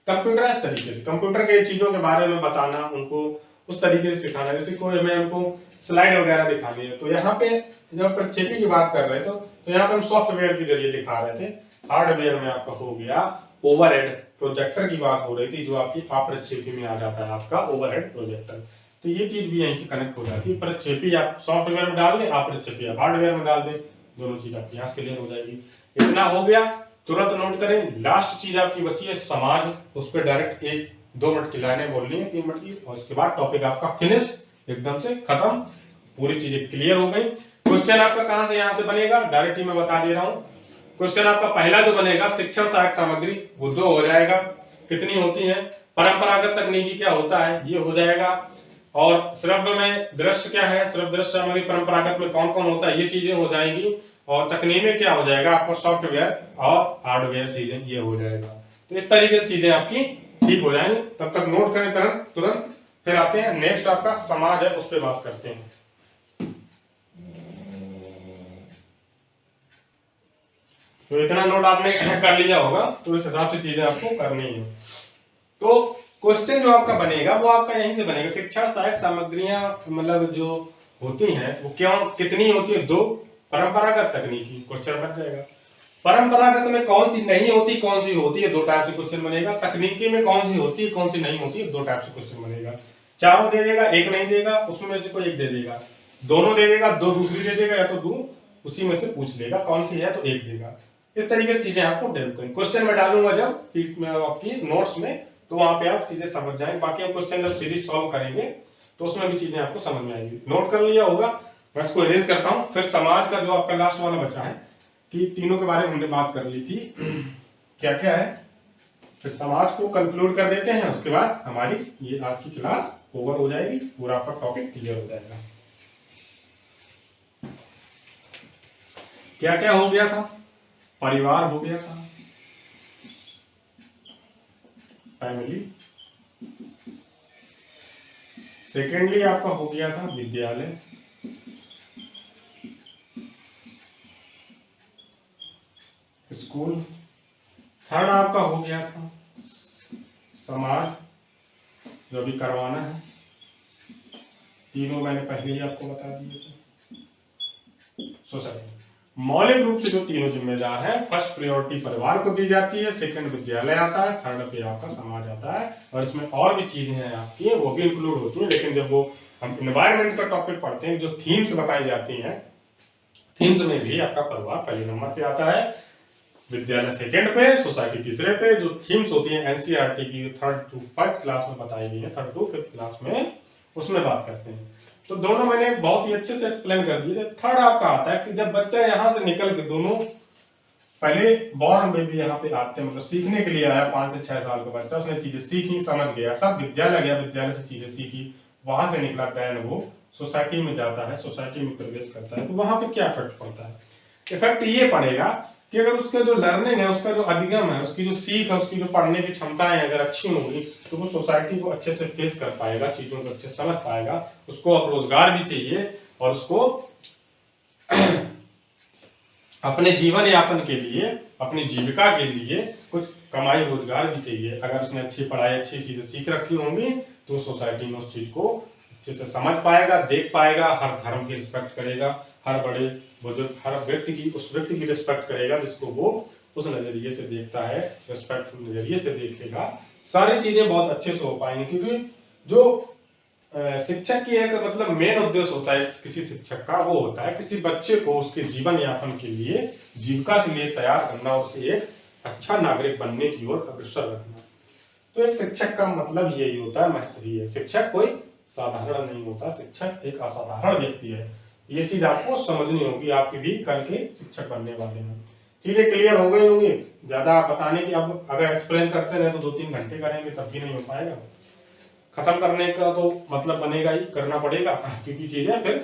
Speaker 1: कंप्यूटराइज तरीके से कंप्यूटर के चीजों के बारे में बताना, उनको उस तरीके से सिखाना। जैसे कोई मैं उनको स्लाइड वगैरह दिखानी है, तो यहाँ पे जब प्रक्षेपी की बात कर रहे थे तो यहाँ पे हम सॉफ्टवेयर के जरिए दिखा रहे थे। हार्डवेयर में आपका हो गया ओवरहेड प्रोजेक्टर की बात हो रही थी, जो आपकी अप्रक्षेपी में आ जाता है आपका ओवरहेड प्रोजेक्टर। तो ये चीज भी यहीं से कनेक्ट हो जाती है। प्रक्षेपी आप सॉफ्टवेयर में डाल दें, अप्रक्षेपी आप हार्डवेयर में डाल दें, दोनों चीज आपकी यहाँ क्लियर हो जाएगी। इतना हो गया, तुरंत नोट करें। लास्ट चीज आपकी बची है समाज, उस पर डायरेक्ट 1-2 मिनट की लाइनें बोलनी है, 3 मिनट की, और उसके बाद टॉपिक आपका फिनिश, एकदम से खत्म, पूरी चीजें क्लियर हो गई। क्वेश्चन आपका कहां से यहां से बनेगा, डायरेक्ट ही मैं बता दे रहा हूं। क्वेश्चन आपका पहला जो बनेगा शिक्षण सहायक सामग्री, वो 2 हो जाएगा। कितनी होती है? परंपरागत तकनीकी क्या होता है, ये हो जाएगा। और श्रव्य में दृश्य क्या है, श्रव्य दृश्य सामग्री परंपरागत में कौन कौन होता है, ये चीजें हो जाएंगी। और तकनीक में क्या हो जाएगा आपको, सॉफ्टवेयर और हार्डवेयर चीजें, ये हो जाएगा। तो इस तरीके से चीजें आपकी ठीक हो जाएंगी। तब तक नोट करें तुरंत। फिर आते हैं नेक्स्ट आपका समाज है, उस पर बात करते हैं। तो इतना नोट आपने कर लिया होगा, तो इस हिसाब से चीजें आपको करनी है। तो क्वेश्चन जो आपका बनेगा वो आपका यहीं से बनेगा। शिक्षा सहायक सामग्रियां मतलब जो होती हैं वो क्यों कितनी होती है, 2। परंपरागत तकनीकी, क्वेश्चन बन जाएगा। परंपरागत में कौन सी नहीं होती, कौन सी होती है, 2 टाइप से क्वेश्चन बनेगा। तकनीकी में कौन सी होती है, कौन सी नहीं होती है, 2 टाइप से क्वेश्चन बनेगा। चारों दे देगा, एक नहीं देगा, उसमें से कोई एक दे देगा। दोनों दे देगा, 2 दूसरी दे देगा, या तो 2 उसी में से पूछ लेगा कौन सी है, तो एक देगा। इस तरीके से चीजें आपको डेवलप करेंगे। क्वेश्चन में डालूंगा जब आपकी नोट्स में, तो वहां पे आप चीजें समझ जाएंगे। बाकी हम क्वेश्चन जब सीरीज सॉल्व करेंगे तो उसमें भी चीजें आपको समझ में आएंगी। नोट कर लिया होगा, मैं इसको इरेज करता हूं। फिर समाज का जो आपका लास्ट वाला बचा है, कि तीनों के बारे में हमने बात कर ली थी, क्या क्या है, फिर समाज को कंक्लूड कर देते हैं। उसके बाद हमारी ये आज की क्लास ओवर हो जाएगी, पूरा आपका टॉपिक क्लियर हो जाएगा। क्या क्या हो गया था, परिवार हो गया था, फैमिली। सेकेंडली आपका हो गया था विद्यालय। स्कूल। थर्ड आपका हो गया था समाज, जो भी करवाना है। तीनों मैंने पहले ही आपको बता दिए थे। सोसाइटी। मौलिक रूप से जो तीनों जिम्मेदार हैं, फर्स्ट प्रायोरिटी परिवार को दी जाती है, सेकंड विद्यालय आता है, थर्ड पे आपका समाज आता है। और इसमें और भी चीजें हैं आपकी, वो भी इंक्लूड होती हैं। लेकिन जब वो हम एनवायरमेंट का टॉपिक पढ़ते हैं, जो थीम्स बताई जाती हैं, थीम्स में भी आपका परिवार पहले नंबर पे आता है, विद्यालय सेकंड पे, सोसाइटी तीसरे पे। जो थीम्स होती हैं एनसीईआरटी की 3rd to 5th क्लास में बताई गई है, 3rd to 5th क्लास में, उसमें बात करते हैं। तो दोनों मैंने बहुत ही अच्छे से एक्सप्लेन कर दिए। थर्ड आपका आता है कि जब बच्चा यहाँ से निकल के, दोनों पहले बॉर्न बेबी यहाँ पे आते हैं, मतलब सीखने के लिए आया, 5 से 6 साल का बच्चा, उसने चीजें सीखी, समझ गया, सब विद्यालय गया, विद्यालय से चीजें सीखी, वहां से निकला दैन वो सोसाइटी में जाता है, सोसाइटी में प्रवेश करता है। तो वहां पे क्या इफेक्ट पड़ता है? इफेक्ट ये पड़ेगा कि अगर उसका जो लर्निंग है, उसका जो अधिगम है, उसकी जो सीख है, उसकी जो पढ़ने की क्षमताएं अगर अच्छी होंगी, तो वो सोसाइटी को अच्छे से फेस कर पाएगा, चीजों को अच्छे से समझ पाएगा। उसको अब रोजगार भी चाहिए, और उसको अपने जीवन यापन के लिए, अपनी जीविका के लिए कुछ कमाई रोजगार भी चाहिए। अगर उसने अच्छी पढ़ाई, अच्छी चीजें सीख रखी होंगी, तो सोसाइटी में उस चीज को अच्छे से समझ पाएगा, देख पाएगा, हर धर्म की रिस्पेक्ट करेगा, हर बड़े बुजुर्ग, हर व्यक्ति की, उस व्यक्ति की रिस्पेक्ट करेगा जिसको वो उस नजरिए से देखता है, रिस्पेक्ट नजरिए से देखेगा। सारी चीजें बहुत अच्छे से हो पाएंगी। क्योंकि जो शिक्षक की एक मतलब मेन उद्देश्य होता है किसी शिक्षक का, वो होता है किसी बच्चे को उसके जीवन यापन के लिए, जीविका के लिए तैयार करना, उसे एक अच्छा नागरिक बनने की ओर अग्रसर रखना। तो एक शिक्षक का मतलब यही होता है, महत्व ही है। शिक्षक कोई साधारण नहीं होता, शिक्षक एक असाधारण व्यक्ति है। ये चीज आपको समझनी होगी, आपकी भी कल के शिक्षक बनने वाले हैं। चीजें क्लियर हो गई होंगी। ज्यादा बताने की, अब अगर एक्सप्लेन करते रहे तो 2-3 घंटे करेंगे, तब भी नहीं हो पाएगा। खत्म करने का तो मतलब बनेगा ही, करना पड़ेगा, क्योंकि चीजें फिर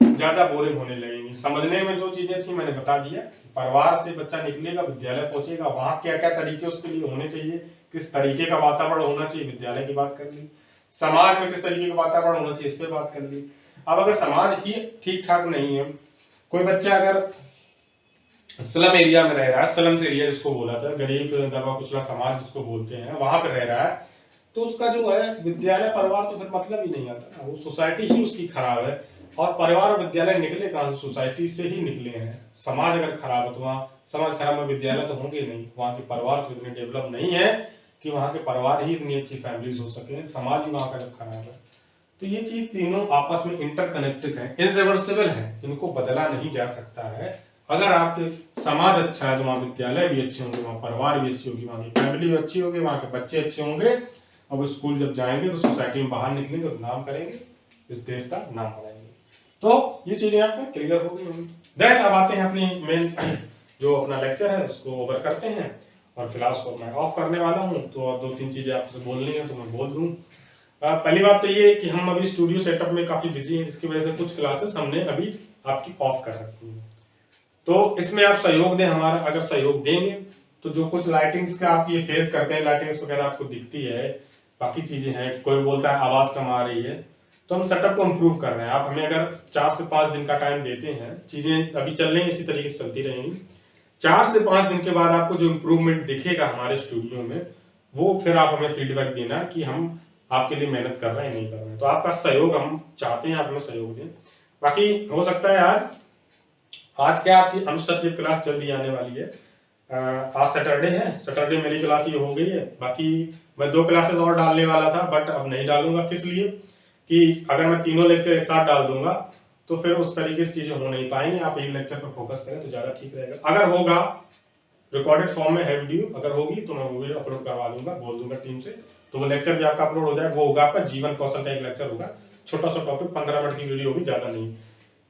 Speaker 1: ज्यादा बोरिंग होने लगेंगी। समझने में जो चीजें थी मैंने बता दिया। परिवार से बच्चा निकलेगा, विद्यालय पहुंचेगा, वहां क्या क्या तरीके उसके लिए होने चाहिए, किस तरीके का वातावरण होना चाहिए, विद्यालय की बात कर ली। समाज में किस तरीके का वातावरण होना चाहिए, इस पर बात कर ली। अब अगर समाज ही ठीक ठाक नहीं है, कोई बच्चा अगर स्लम एरिया में रह रहा है, स्लम्स एरिया जिसको बोला था, गरीब दबा कुचला समाज जिसको बोलते हैं, वहां पर रह रहा है, तो उसका जो है विद्यालय परिवार तो फिर मतलब ही नहीं आता ना। वो सोसाइटी ही उसकी खराब है। और परिवार और विद्यालय निकले कहाँ से? सोसाइटी से ही निकले हैं। समाज अगर खराब है तो वहाँ समाज खराब में विद्यालय तो होंगे नहीं। वहाँ के परिवार तो इतने डेवलप नहीं है कि वहाँ के परिवार ही इतनी अच्छी फैमिलीज हो सके, समाज ही वहाँ का जब खराब है। तो ये चीज तीनों आपस में इंटरकनेक्टेड है, इनरिवर्सिबल है, इनको बदला नहीं जा सकता है। अगर आपके समाज अच्छा है तो वहाँ विद्यालय भी अच्छे होंगे, वहाँ परिवार भी अच्छी होगी, वहाँ की फैमिली भी अच्छी होगी, वहाँ के बच्चे अच्छे होंगे। अब स्कूल जब जाएंगे तो सोसाइटी में बाहर निकलेंगे तो नाम करेंगे, इस देश का नाम बढ़ाएंगे। तो ये चीजें आपको क्लियर हो गई होंगी। देन अब आते हैं अपनी मेन जो अपना लेक्चर है उसको ओवर करते हैं। और क्लास को मैं ऑफ करने वाला हूँ, तो अब 2-3 चीजें आपसे बोलनी है तो मैं बोल दूँ। पहली बात तो ये कि हम अभी स्टूडियो सेटअप में काफी बिजी हैं, जिसकी वजह से कुछ क्लासेस हमने अभी आपकी ऑफ कर रखी है। तो इसमें आप सहयोग दें हमारा। अगर सहयोग देंगे तो जो कुछ लाइटिंग्स का आप ये फेस करते हैं, लाइटिंग्स वगैरह आपको दिखती है, बाकी चीजें हैं, कोई बोलता है आवाज कम आ रही है, तो हम सेटअप को इम्प्रूव कर रहे हैं। आप हमें अगर 4 से 5 दिन का टाइम देते हैं, चीजें अभी चल रही इसी तरीके से चलती रहेंगी। 4 से 5 दिन के बाद आपको जो इम्प्रूवमेंट दिखेगा हमारे स्टूडियो में, वो फिर आप हमें फीडबैक देना कि हम आपके लिए मेहनत कर रहे हैं नहीं कर रहे हैं। तो आपका सहयोग हम चाहते हैं, आप हमें सहयोग दें। बाकी हो सकता है आज क्या आपकी अनुसर की क्लास जल्दी आने वाली है। आज सैटरडे है, सैटरडे मेरी क्लास ये हो गई है। बाकी मैं 2 क्लासेस और डालने वाला था, बट अब नहीं डालूंगा। किस लिए कि अगर मैं तीनों लेक्चर एक साथ डाल दूंगा तो फिर उस तरीके से चीजें हो नहीं पाएंगी। आप एक लेक्चर पर फोकस करें तो ज्यादा ठीक रहेगा। अगर होगा रिकॉर्डेड फॉर्म में है वीडियो, अगर होगी तो मैं वो वीडियो अपलोड करवा दूंगा, बोल दूंगा टीम से, तो वो लेक्चर भी आपका अपलोड हो जाए। वो होगा आपका जीवन कौशल का एक लेक्चर होगा, छोटा सा टॉपिक, 15 मिनट की वीडियो होगी, ज्यादा नहीं।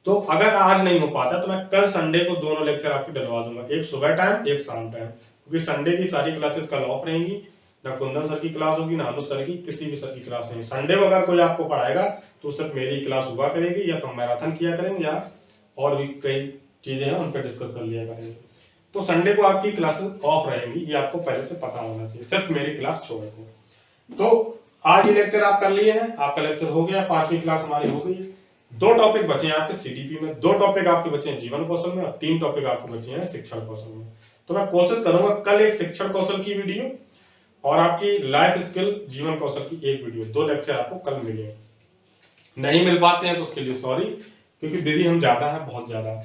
Speaker 1: तो अगर आज नहीं हो पाता तो मैं कल संडे को दोनों लेक्चर आपकी डलवा दूंगा, एक सुबह टाइम एक शाम टाइम, क्योंकि संडे की सारी क्लासेस कल ऑफ रहेंगी। ना कुंदन सर की क्लास होगी, ना अनुज सर की, किसी भी सर की क्लास नहीं। संडे को अगर कोई आपको पढ़ाएगा तो सिर्फ मेरी क्लास हुआ करेगी, या तो मैराथन किया करेंगे, या और भी कई चीजें हैं उन पर डिस्कस कर लिया करेंगे। तो संडे को आपकी क्लासेस ऑफ रहेंगी, ये आपको पहले से पता होना चाहिए, सिर्फ मेरी क्लास छोड़ के। तो आज ये लेक्चर आप कर लिए हैं, आपका लेक्चर हो गया, 5वीं क्लास हमारी हो गई है। 2 टॉपिक बचे हैं आपके सीडीपी में, 2 टॉपिक आपके बचे हैं जीवन कौशल में, और 3 टॉपिक आपको बचे हैं शिक्षण कौशल में। तो मैं कोशिश करूंगा कल एक शिक्षण कौशल की वीडियो और आपकी लाइफ स्किल जीवन कौशल की एक वीडियो, 2 लेक्चर आपको कल मिले। नहीं मिल पाते हैं तो उसके लिए सॉरी, क्योंकि बिजी हम ज्यादा हैं, बहुत ज्यादा।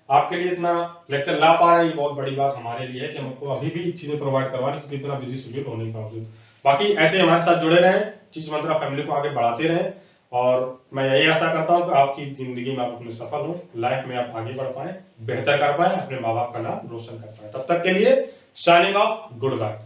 Speaker 1: आपके लिए इतना लेक्चर ला पा रहे हैं, ये बहुत बड़ी बात हमारे लिए है कि हमको अभी भी चीजें प्रोवाइड करवा रहे, क्योंकि इतना बिजी शेड्यूल होने के बावजूद। बाकी ऐसे हमारे साथ जुड़े रहें, चीज मंत्रा फैमिली को आगे बढ़ाते रहें, और मैं यही आशा करता हूँ कि आपकी जिंदगी में आप अपने सफल हो, लाइफ में आप आगे बढ़ पाए, बेहतर कर पाए, अपने माँ बाप का नाम रोशन कर पाए। तब तक के लिए साइनिंग ऑफ, गुड बाय।